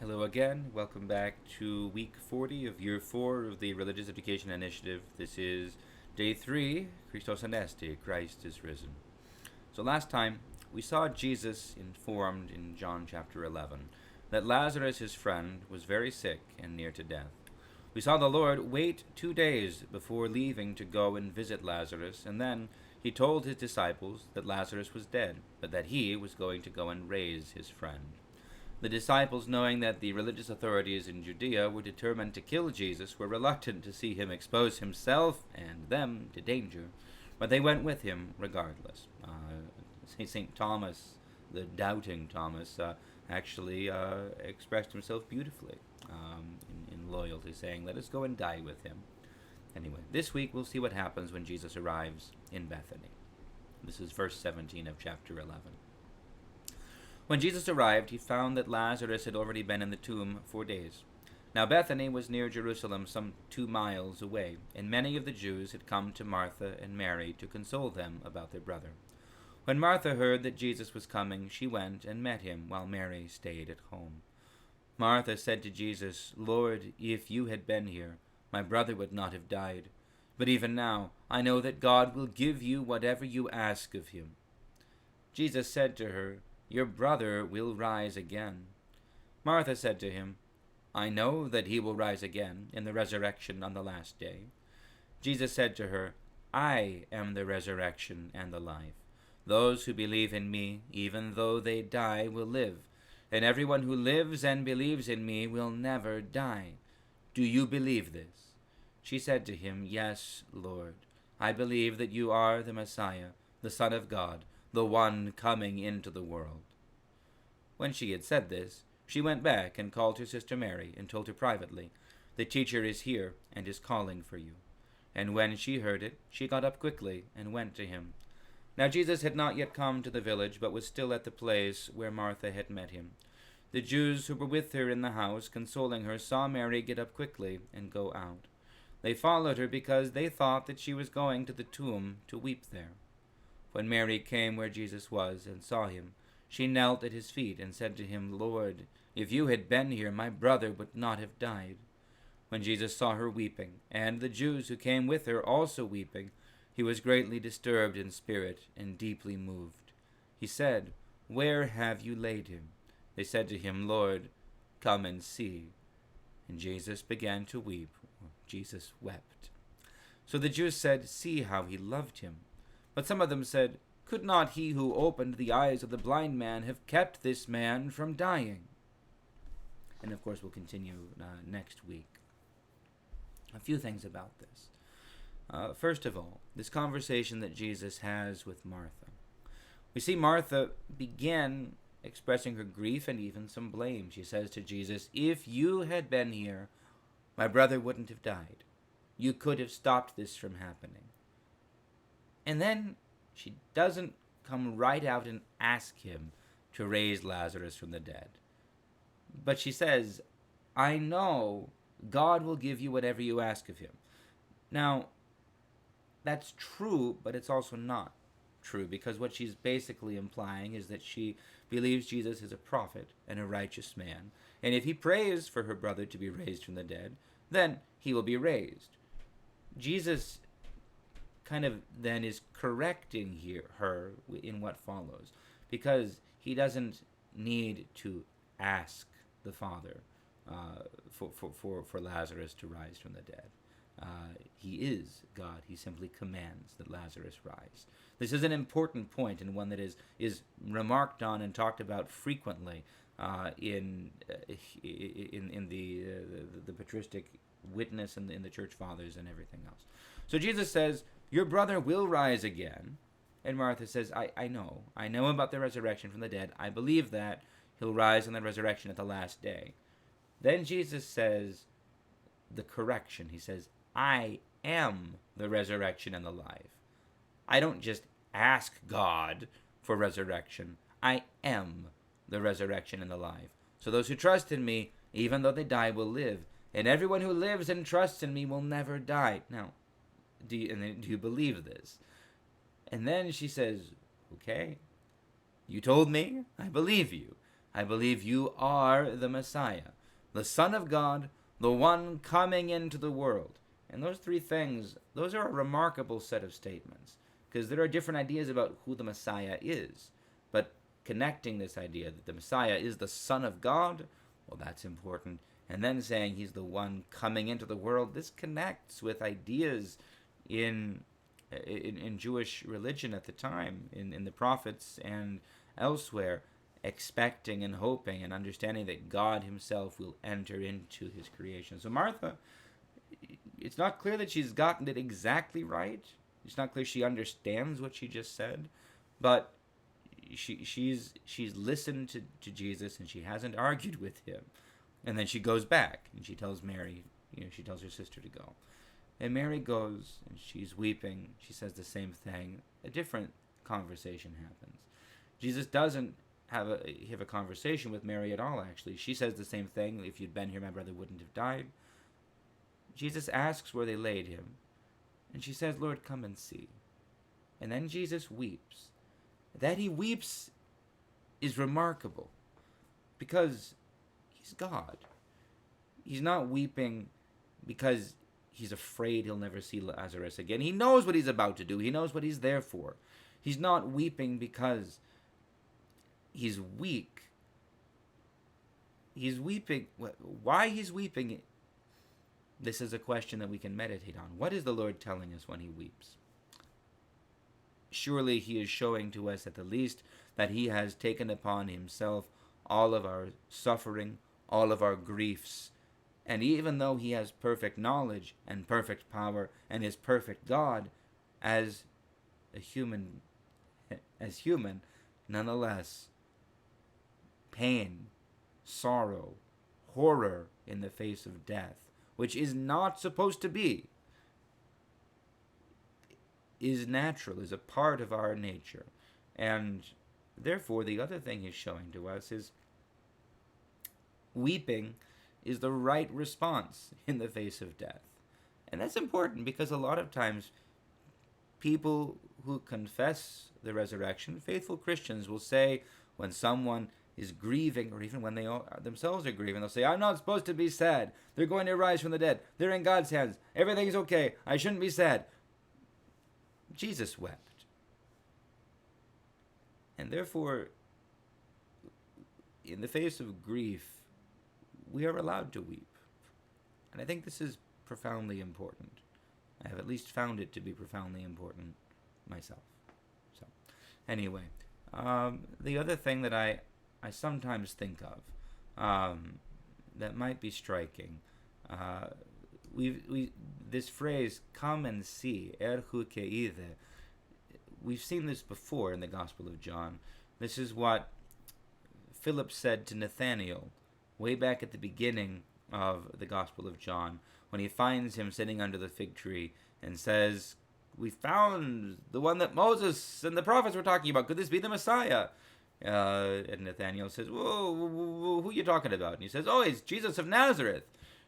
Hello again. Welcome back to week 40 of year 4 of the Religious Education Initiative. This is day 3, Christos Anesti, Christ is risen. So last time, we saw Jesus informed in John chapter 11 that Lazarus, his friend, was very sick and near to death. We saw the Lord wait 2 days before leaving to go and visit Lazarus, and then he told his disciples that Lazarus was dead, but that he was going to go and raise his friend. The disciples, knowing that the religious authorities in Judea were determined to kill Jesus, were reluctant to see him expose himself and them to danger, but they went with him regardless. St. Thomas, the doubting Thomas, actually expressed himself beautifully in loyalty, saying, "Let us go and die with him." Anyway, this week we'll see what happens when Jesus arrives in Bethany. This is verse 17 of chapter 11. When Jesus arrived, he found that Lazarus had already been in the tomb 4 days. Now Bethany was near Jerusalem, some 2 miles away, and many of the Jews had come to Martha and Mary to console them about their brother. When Martha heard that Jesus was coming, she went and met him, while Mary stayed at home. Martha said to Jesus, "Lord, if you had been here, my brother would not have died. But even now, I know that God will give you whatever you ask of him." Jesus said to her, "Your brother will rise again." Martha said to him, "I know that he will rise again in the resurrection on the last day." Jesus said to her, "I am the resurrection and the life. Those who believe in me, even though they die, will live, and everyone who lives and believes in me will never die. Do you believe this?" She said to him, "Yes, Lord. I believe that you are the Messiah, the Son of God, the one coming into the world." When she had said this, she went back and called her sister Mary and told her privately, "The teacher is here and is calling for you." And when she heard it, she got up quickly and went to him. Now Jesus had not yet come to the village, but was still at the place where Martha had met him. The Jews who were with her in the house, consoling her, saw Mary get up quickly and go out. They followed her because they thought that she was going to the tomb to weep there. When Mary came where Jesus was and saw him, she knelt at his feet and said to him, "Lord, if you had been here, my brother would not have died." When Jesus saw her weeping, and the Jews who came with her also weeping, he was greatly disturbed in spirit and deeply moved. He said, "Where have you laid him?" They said to him, "Lord, come and see." And Jesus began to weep. Jesus wept. So the Jews said, "See how he loved him." But some of them said, "Could not he who opened the eyes of the blind man have kept this man from dying?" And of course we'll continue next week. A few things about this. First of all, this conversation that Jesus has with Martha. We see Martha begin expressing her grief and even some blame. She says to Jesus, "If you had been here, my brother wouldn't have died. You could have stopped this from happening." And then she doesn't come right out and ask him to raise Lazarus from the dead. But she says, "I know God will give you whatever you ask of him." Now, that's true, but it's also not true, because what she's basically implying is that she believes Jesus is a prophet and a righteous man, and if he prays for her brother to be raised from the dead, then he will be raised. Jesus kind of then is correcting her in what follows, because he doesn't need to ask the Father for Lazarus to rise from the dead. He is God. He simply commands that Lazarus rise. This is an important point, and one that is remarked on and talked about frequently in the patristic witness and in the church fathers and everything else. So Jesus says, "Your brother will rise again." And Martha says, I know about the resurrection from the dead. I believe that he'll rise in the resurrection at the last day. Then Jesus says the correction. He says, "I am the resurrection and the life." I don't just ask God for resurrection. I am the resurrection and the life. So those who trust in me, even though they die, will live. And everyone who lives and trusts in me will never die. Now, do you believe this? And then she says, "Okay, you told me. I believe you. I believe you are the Messiah." the Son of God, the one coming into the world. And those three things, those are a remarkable set of statements, because there are different ideas about who the Messiah is. But connecting this idea that the Messiah is the Son of God, well, that's important. And then saying he's the one coming into the world, this connects with ideas in Jewish religion at the time, in the prophets and elsewhere, expecting and hoping and understanding that God himself will enter into his creation. So Martha, it's not clear that she's gotten it exactly right. It's not clear she understands what she just said, but she's listened to Jesus, and she hasn't argued with him. And then she goes back and she tells Mary, she tells her sister to go. And Mary goes and she's weeping. She says the same thing. A different conversation happens. Jesus doesn't have a conversation with Mary at all, actually. She says the same thing. If you'd been here, my brother wouldn't have died. Jesus asks where they laid him. And she says, Lord, come and see. And then Jesus weeps. That he weeps is remarkable, because he's God. He's not weeping because he's afraid he'll never see Lazarus again. He knows what he's about to do. He knows what he's there for. He's not weeping because he's weak. He's weeping. Why he's weeping, this is a question that we can meditate on. What is the Lord telling us when he weeps? Surely he is showing to us at the least that he has taken upon himself all of our suffering, all of our griefs. And even though he has perfect knowledge and perfect power and is perfect God, as human, nonetheless, pain, sorrow, horror in the face of death, which is not supposed to be, is natural, is a part of our nature. And therefore, the other thing he's showing to us is weeping is the right response in the face of death. And that's important, because a lot of times people who confess the resurrection, faithful Christians, will say when someone is grieving, or even when they themselves are grieving, they'll say, I'm not supposed to be sad. They're going to rise from the dead. They're in God's hands. Everything's okay. I shouldn't be sad. Jesus wept. And therefore, in the face of grief, we are allowed to weep. And I think this is profoundly important. I have at least found it to be profoundly important myself. So, anyway, the other thing that I sometimes think of that might be striking, this phrase, come and see, erhu keide, we've seen this before in the Gospel of John. This is what Philip said to Nathanael way back at the beginning of the Gospel of John, when he finds him sitting under the fig tree and says, we found the one that Moses and the prophets were talking about. Could this be the Messiah? And Nathanael says, whoa, who are you talking about? And he says, oh, it's Jesus of Nazareth.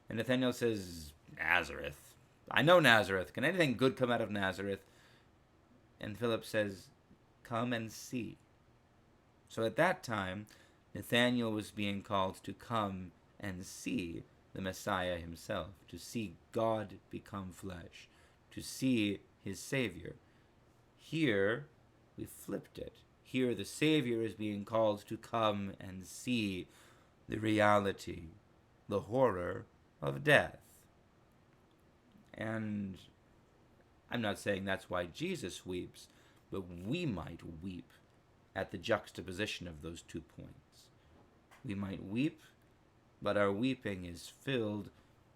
And Nathanael says, Nazareth? I know Nazareth. Can anything good come out of Nazareth? And Philip says, come and see. So at that time, Nathanael was being called to come and see the Messiah himself, to see God become flesh, to see his Savior. Here, we flipped it. Here, the Savior is being called to come and see the reality, the horror of death. And I'm not saying that's why Jesus weeps, but we might weep at the juxtaposition of those 2 points. We might weep, but our weeping is filled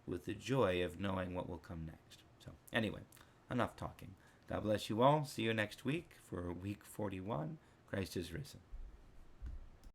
with the joy of knowing what will come next. So, anyway, enough talking. God bless you all. See you next week for week 41. Christ is risen.